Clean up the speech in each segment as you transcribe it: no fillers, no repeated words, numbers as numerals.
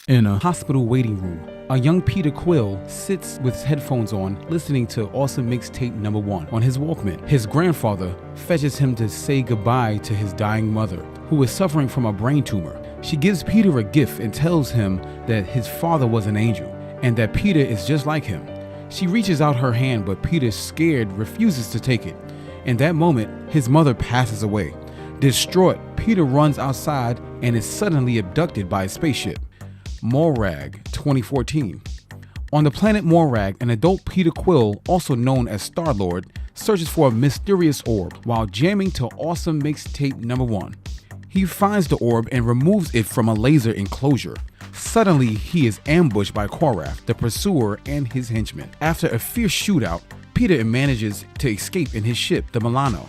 In a hospital waiting room, a young Peter Quill sits with his headphones on, listening to Awesome Mixtape Number 1 on his Walkman. His grandfather fetches him to say goodbye to his dying mother, who is suffering from a brain tumor. She gives Peter a gift and tells him that his father was an angel, and that Peter is just like him. She reaches out her hand, but Peter, scared, refuses to take it. In that moment, his mother passes away. Distraught, Peter runs outside and is suddenly abducted by a spaceship. Morag 2014. On the planet Morag, an adult Peter Quill, also known as Star-Lord, searches for a mysterious orb while jamming to Awesome Mixtape Number 1. He finds the orb and removes it from a laser enclosure. Suddenly, he is ambushed by Korath, the pursuer, and his henchmen. After a fierce shootout, Peter manages to escape in his ship, the Milano.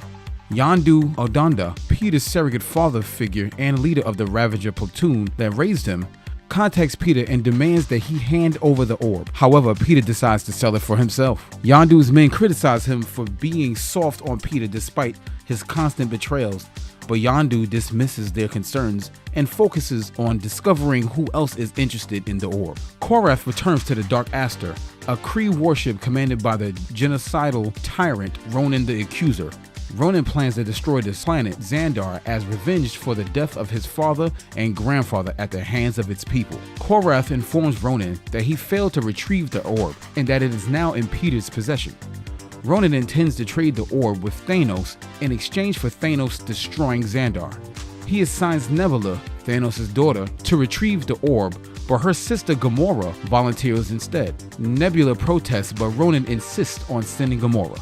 Yondu Odonda, Peter's surrogate father figure and leader of the Ravager platoon that raised him, contacts Peter and demands that he hand over the orb. However, Peter decides to sell it for himself. Yondu's men criticize him for being soft on Peter despite his constant betrayals, but Yondu dismisses their concerns and focuses on discovering who else is interested in the orb. Korath returns to the Dark Aster, a Kree warship commanded by the genocidal tyrant Ronan the Accuser. Ronan plans to destroy the planet Xandar as revenge for the death of his father and grandfather at the hands of its people. Korath informs Ronan that he failed to retrieve the orb and that it is now in Peter's possession. Ronan intends to trade the orb with Thanos in exchange for Thanos destroying Xandar. He assigns Nebula, Thanos' daughter, to retrieve the orb, but her sister Gamora volunteers instead. Nebula protests, but Ronan insists on sending Gamora.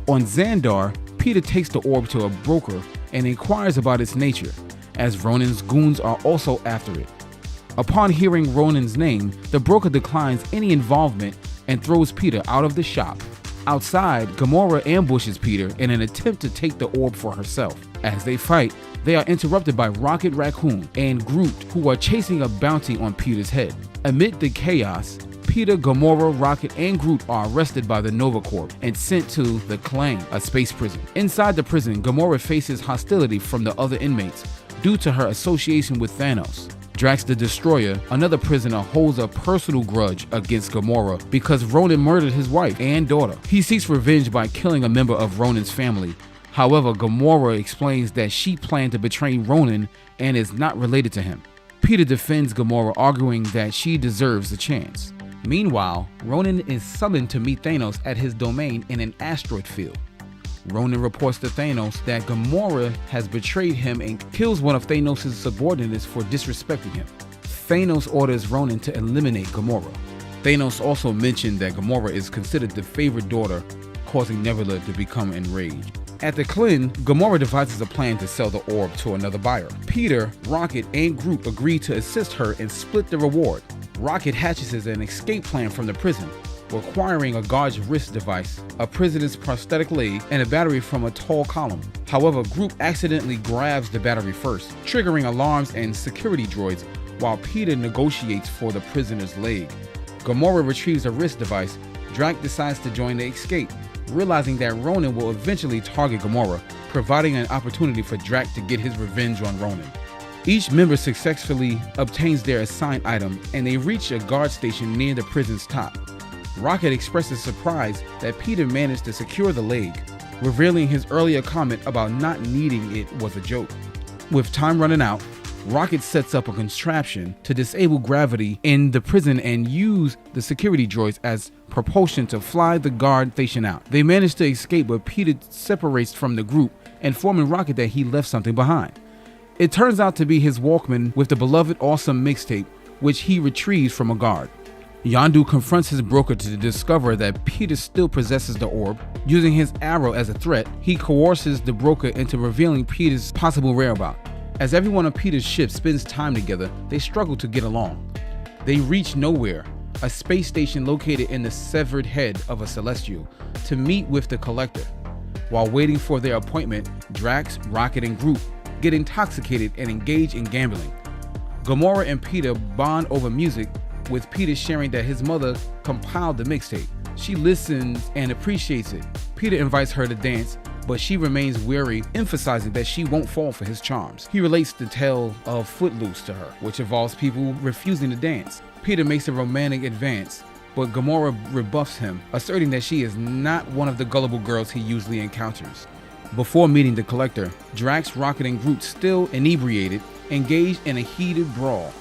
On Xandar, Peter takes the orb to a broker and inquires about its nature, as Ronan's goons are also after it. Upon hearing Ronan's name, the broker declines any involvement and throws Peter out of the shop. Outside, Gamora ambushes Peter in an attempt to take the orb for herself. As they fight, they are interrupted by Rocket Raccoon and Groot, who are chasing a bounty on Peter's head. Amid the chaos, Peter, Gamora, Rocket, and Groot are arrested by the Nova Corps and sent to the Klang, a space prison. Inside the prison, Gamora faces hostility from the other inmates due to her association with Thanos. Drax the Destroyer, another prisoner, holds a personal grudge against Gamora because Ronan murdered his wife and daughter. He seeks revenge by killing a member of Ronan's family. However, Gamora explains that she planned to betray Ronan and is not related to him. Peter defends Gamora, arguing that she deserves a chance. Meanwhile, Ronan is summoned to meet Thanos at his domain in an asteroid field. Ronan reports to Thanos that Gamora has betrayed him and kills one of Thanos' subordinates for disrespecting him. Thanos orders Ronan to eliminate Gamora. Thanos also mentioned that Gamora is considered the favorite daughter, causing Nebula to become enraged. At the Klin, Gamora devises a plan to sell the orb to another buyer. Peter, Rocket, and Groot agree to assist her and split the reward. Rocket hatches an escape plan from the prison, requiring a guard's wrist device, a prisoner's prosthetic leg, and a battery from a tall column. However, Groot accidentally grabs the battery first, triggering alarms and security droids, while Peter negotiates for the prisoner's leg. Gamora retrieves a wrist device. Drax decides to join the escape, realizing that Ronan will eventually target Gamora, providing an opportunity for Drax to get his revenge on Ronan. Each member successfully obtains their assigned item, and they reach a guard station near the prison's top. Rocket expresses surprise that Peter managed to secure the leg, revealing his earlier comment about not needing it was a joke. With time running out, Rocket sets up a contraption to disable gravity in the prison and use the security droids as propulsion to fly the guard station out. They manage to escape, but Peter separates from the group, informing Rocket that he left something behind. It turns out to be his Walkman with the beloved Awesome Mixtape, which he retrieves from a guard. Yondu confronts his broker to discover that Peter still possesses the orb. Using his arrow as a threat, he coerces the broker into revealing Peter's possible whereabouts. As everyone on Peter's ship spends time together, they struggle to get along. They reach Nowhere, a space station located in the severed head of a Celestial, to meet with the Collector. While waiting for their appointment, Drax, Rocket, and Groot get intoxicated and engage in gambling. Gamora and Peter bond over music, with Peter sharing that his mother compiled the mixtape. She listens and appreciates it. Peter invites her to dance, but she remains wary, emphasizing that she won't fall for his charms. He relates the tale of Footloose to her, which involves people refusing to dance. Peter makes a romantic advance, but Gamora rebuffs him, asserting that she is not one of the gullible girls he usually encounters. Before meeting the Collector, Drax, Rocket, and Groot, still inebriated, engage in a heated brawl.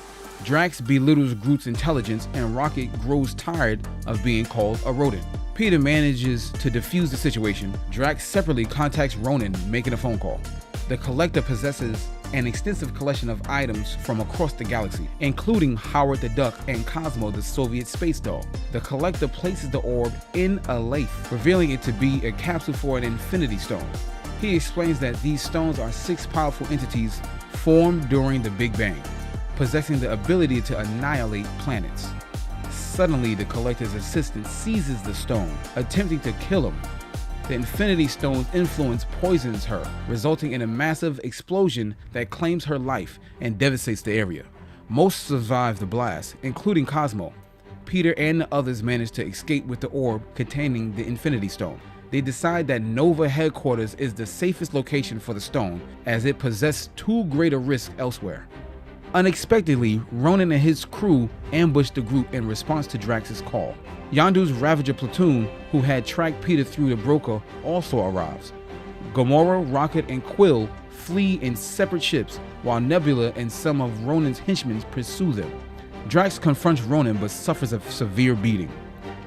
Drax belittles Groot's intelligence, and Rocket grows tired of being called a rodent. Peter manages to defuse the situation. Drax separately contacts Ronan, making a phone call. The Collector possesses an extensive collection of items from across the galaxy, including Howard the Duck and Cosmo the Soviet space dog. The Collector places the orb in a lathe, revealing it to be a capsule for an Infinity Stone. He explains that these stones are 6 powerful entities formed during the Big Bang, possessing the ability to annihilate planets. Suddenly, the Collector's assistant seizes the stone, attempting to kill him. The Infinity Stone's influence poisons her, resulting in a massive explosion that claims her life and devastates the area. Most survive the blast, including Cosmo. Peter and the others manage to escape with the orb containing the Infinity Stone. They decide that Nova headquarters is the safest location for the stone, as it possessed too great a risk elsewhere. Unexpectedly, Ronan and his crew ambush the group in response to Drax's call. Yondu's Ravager platoon, who had tracked Peter through the broker, also arrives. Gamora, Rocket, and Quill flee in separate ships, while Nebula and some of Ronan's henchmen pursue them. Drax confronts Ronan but suffers a severe beating.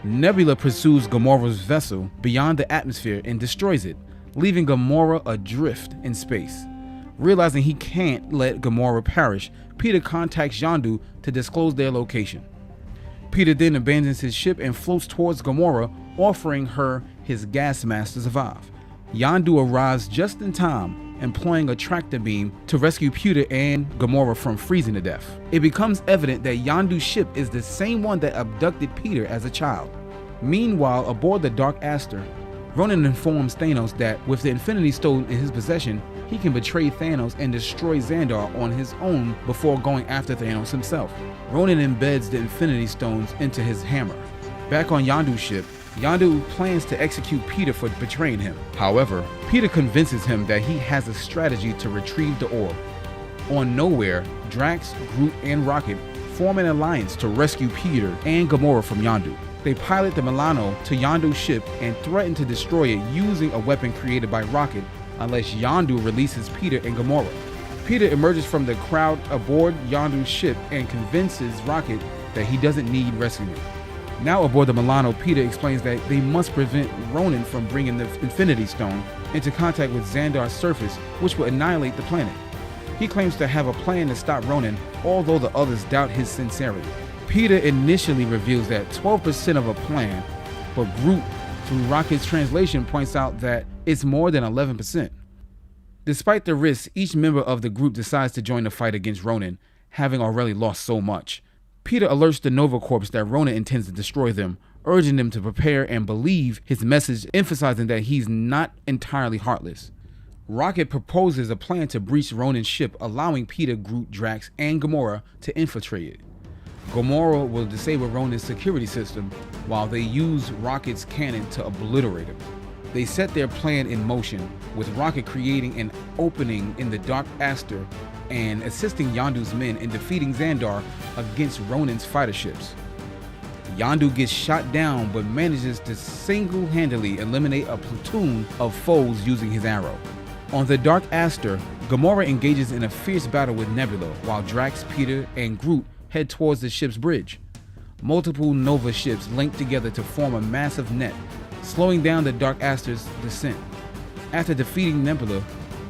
Nebula pursues Gamora's vessel beyond the atmosphere and destroys it, leaving Gamora adrift in space. Realizing he can't let Gamora perish, Peter contacts Yondu to disclose their location. Peter then abandons his ship and floats towards Gamora, offering her his gas mask to survive. Yondu arrives just in time, employing a tractor beam to rescue Peter and Gamora from freezing to death. It becomes evident that Yondu's ship is the same one that abducted Peter as a child. Meanwhile, aboard the Dark Aster, Ronan informs Thanos that with the Infinity Stone in his possession, he can betray Thanos and destroy Xandar on his own before going after Thanos himself. Ronan embeds the Infinity Stones into his hammer. Back on Yondu's ship, Yondu plans to execute Peter for betraying him. However, Peter convinces him that he has a strategy to retrieve the orb. On Nowhere, Drax, Groot, and Rocket form an alliance to rescue Peter and Gamora from Yondu. They pilot the Milano to Yondu's ship and threaten to destroy it using a weapon created by Rocket unless Yondu releases Peter and Gamora. Peter emerges from the crowd aboard Yondu's ship and convinces Rocket that he doesn't need rescuing. Now aboard the Milano, Peter explains that they must prevent Ronan from bringing the Infinity Stone into contact with Xandar's surface, which will annihilate the planet. He claims to have a plan to stop Ronan, although the others doubt his sincerity. Peter initially reveals that 12% of a plan, but Groot, through Rocket's translation, points out that it's more than 11%. Despite the risks, each member of the group decides to join the fight against Ronan, having already lost so much. Peter alerts the Nova Corps that Ronan intends to destroy them, urging them to prepare and believe his message, emphasizing that he's not entirely heartless. Rocket proposes a plan to breach Ronan's ship, allowing Peter, Groot, Drax, and Gamora to infiltrate it. Gamora will disable Ronan's security system while they use Rocket's cannon to obliterate him. They set their plan in motion, with Rocket creating an opening in the Dark Aster and assisting Yondu's men in defeating Xandar against Ronan's fighter ships. Yondu gets shot down but manages to single-handedly eliminate a platoon of foes using his arrow. On the Dark Aster, Gamora engages in a fierce battle with Nebula, while Drax, Peter, and Groot head towards the ship's bridge. Multiple Nova ships link together to form a massive net, slowing down the Dark Aster's descent. After defeating Nebula,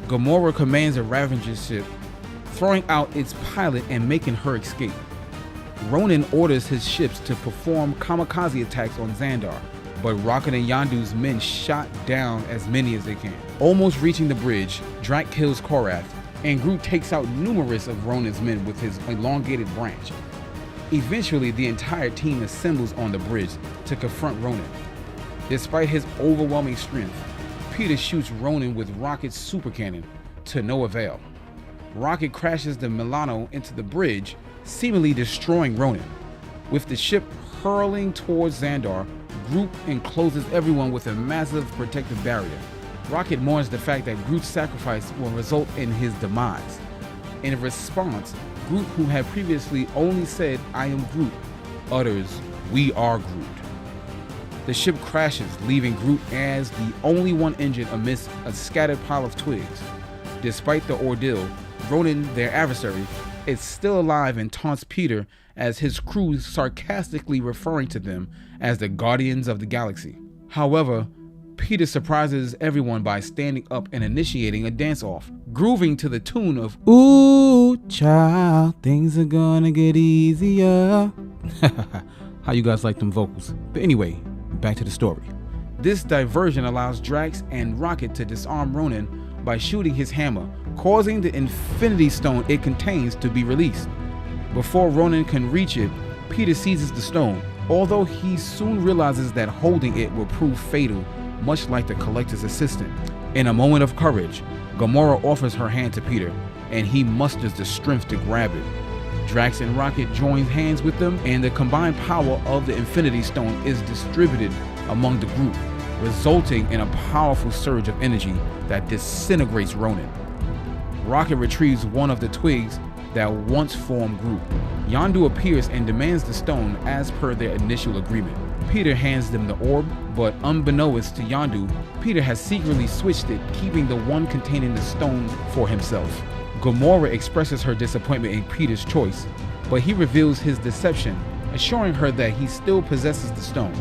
Gamora commands a Ravager ship, throwing out its pilot and making her escape. Ronan orders his ships to perform kamikaze attacks on Xandar, but Rocket and Yondu's men shot down as many as they can. Almost reaching the bridge, Drax kills Korath, and Groot takes out numerous of Ronan's men with his elongated branch. Eventually, the entire team assembles on the bridge to confront Ronan. Despite his overwhelming strength, Peter shoots Ronan with Rocket's super cannon, to no avail. Rocket crashes the Milano into the bridge, seemingly destroying Ronan. With the ship hurling towards Xandar, Groot encloses everyone with a massive protective barrier. Rocket mourns the fact that Groot's sacrifice will result in his demise. In response, Groot, who had previously only said, "I am Groot," utters, "We are Groot." The ship crashes, leaving Groot as the only one injured amidst a scattered pile of twigs. Despite the ordeal, Ronan, their adversary, is still alive and taunts Peter as his crew sarcastically referring to them as the Guardians of the Galaxy. However, Peter surprises everyone by standing up and initiating a dance-off, grooving to the tune of "Ooh, child, things are gonna get easier." How you guys like them vocals? But anyway, back to the story. This diversion allows Drax and Rocket to disarm Ronan by shooting his hammer, causing the Infinity Stone it contains to be released. Before Ronan can reach it, Peter seizes the stone, although he soon realizes that holding it will prove fatal, much like the Collector's assistant. In a moment of courage, Gamora offers her hand to Peter, and he musters the strength to grab it. Drax and Rocket join hands with them, and the combined power of the Infinity Stone is distributed among the group, resulting in a powerful surge of energy that disintegrates Ronan. Rocket retrieves one of the twigs that once formed Groot. Yondu appears and demands the stone as per their initial agreement. Peter hands them the orb, but unbeknownst to Yondu, Peter has secretly switched it, keeping the one containing the stone for himself. Gamora expresses her disappointment in Peter's choice, but he reveals his deception, assuring her that he still possesses the stone.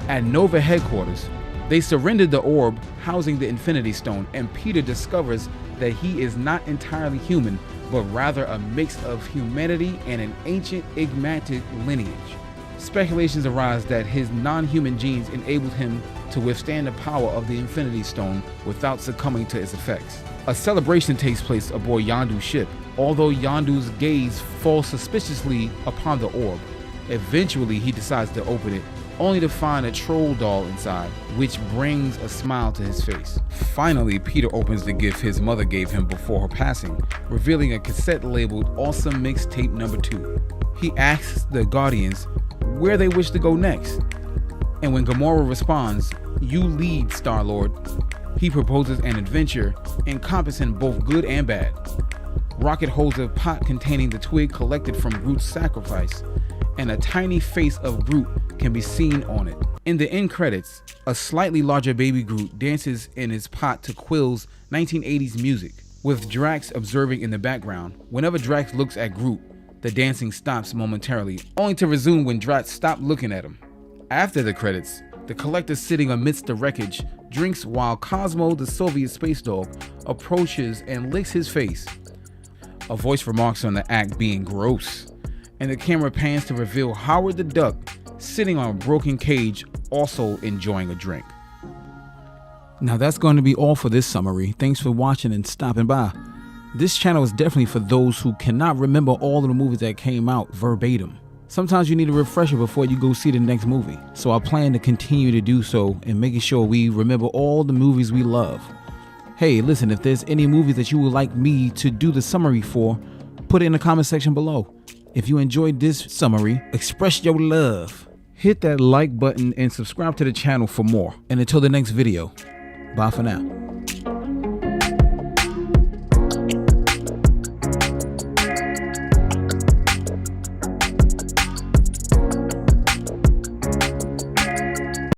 At Nova headquarters, they surrendered the orb housing the Infinity Stone, and Peter discovers that he is not entirely human, but rather a mix of humanity and an ancient enigmatic lineage. Speculations arise that his non-human genes enabled him to withstand the power of the Infinity Stone without succumbing to its effects. A celebration takes place aboard Yondu's ship, although Yondu's gaze falls suspiciously upon the orb. Eventually, he decides to open it, only to find a troll doll inside, which brings a smile to his face. Finally, Peter opens the gift his mother gave him before her passing, revealing a cassette labeled Awesome Mixtape Number 2. He asks the Guardians where they wish to go next, and when Gamora responds, "You lead, Star-Lord," he proposes an adventure encompassing both good and bad. Rocket holds a pot containing the twig collected from Groot's sacrifice, and a tiny face of Groot can be seen on it. In the end credits, a slightly larger baby Groot dances in his pot to Quill's 1980s music, with Drax observing in the background. Whenever Drax looks at Groot, the dancing stops momentarily, only to resume when Drax stops looking at him. After the credits, the Collector, sitting amidst the wreckage, drinks while Cosmo, the Soviet space dog, approaches and licks his face. A voice remarks on the act being gross, and the camera pans to reveal Howard the Duck sitting on a broken cage, also enjoying a drink. Now that's going to be all for this summary. Thanks for watching and stopping by. This channel is definitely for those who cannot remember all of the movies that came out verbatim. Sometimes you need a refresher before you go see the next movie. So I plan to continue to do so and making sure we remember all the movies we love. Hey, listen, if there's any movies that you would like me to do the summary for, put it in the comment section below. If you enjoyed this summary, express your love. Hit that like button and subscribe to the channel for more. And until the next video, bye for now.